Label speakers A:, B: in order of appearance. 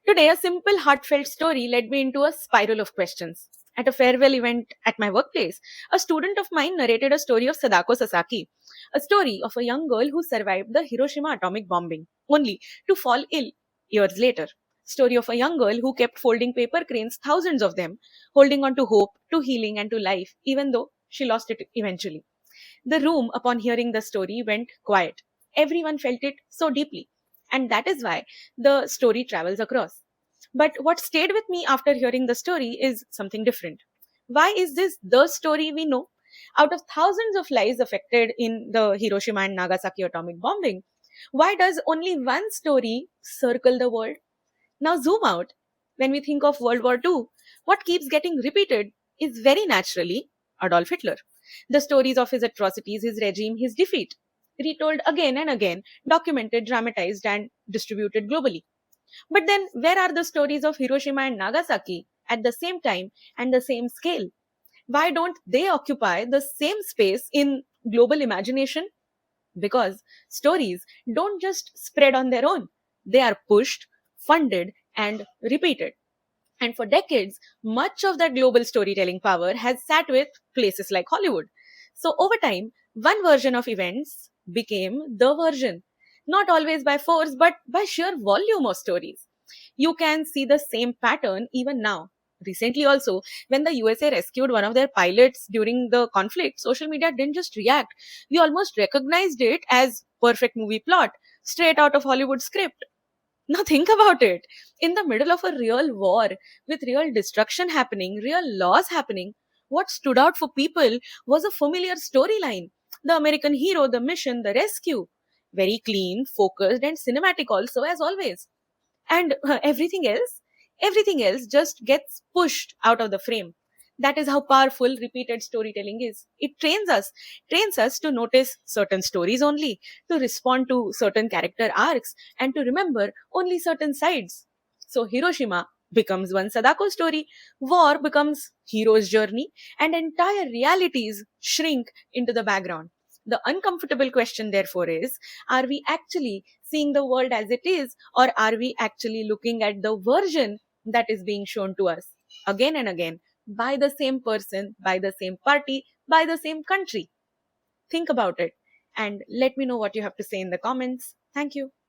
A: Today, a simple, heartfelt story led me into a spiral of questions. At a farewell event at my workplace, a student of mine narrated a story of Sadako Sasaki, a story of a young girl who survived the Hiroshima atomic bombing, only to fall ill years later. Story of a young girl who kept folding paper cranes, thousands of them, holding on to hope, to healing, and to life, even though she lost it eventually. The room, upon hearing the story, went quiet. Everyone felt it so deeply. And that is why the story travels across. But what stayed with me after hearing the story is something different. Why is this the story we know? Out of thousands of lives affected in the Hiroshima and Nagasaki atomic bombing, why does only one story circle the world? Now, zoom out. When we think of World War II, what keeps getting repeated is very naturally Adolf Hitler. The stories of his atrocities, his regime, his defeat, retold again and again, documented, dramatized, and distributed globally. But then, where are the stories of Hiroshima and Nagasaki at the same time and the same scale? Why don't they occupy the same space in global imagination? Because stories don't just spread on their own, they are pushed, funded, and repeated. And for decades, much of that global storytelling power has sat with places like Hollywood. So over time, one version of events became the version, not always by force, but by sheer volume of stories. You can see the same pattern even now. Recently, also, when the USA rescued one of their pilots during the conflict, social media didn't just react. We almost recognized it as perfect movie plot, straight out of Hollywood script. Now think about it. In the middle of a real war, with real destruction happening, real loss happening, what stood out for people was a familiar storyline. The American hero, the mission, the rescue. Very clean, focused, and cinematic also, as always. And everything else just gets pushed out of the frame. That is how powerful repeated storytelling is. It trains us to notice certain stories only, to respond to certain character arcs, and to remember only certain sides. So Hiroshima becomes one Sadako story, war becomes hero's journey, and entire realities shrink into the background. The uncomfortable question, therefore, is, are we actually seeing the world as it is, or are we actually looking at the version that is being shown to us again and again by the same person, by the same party, by the same country? Think about it and let me know what you have to say in the comments. Thank you.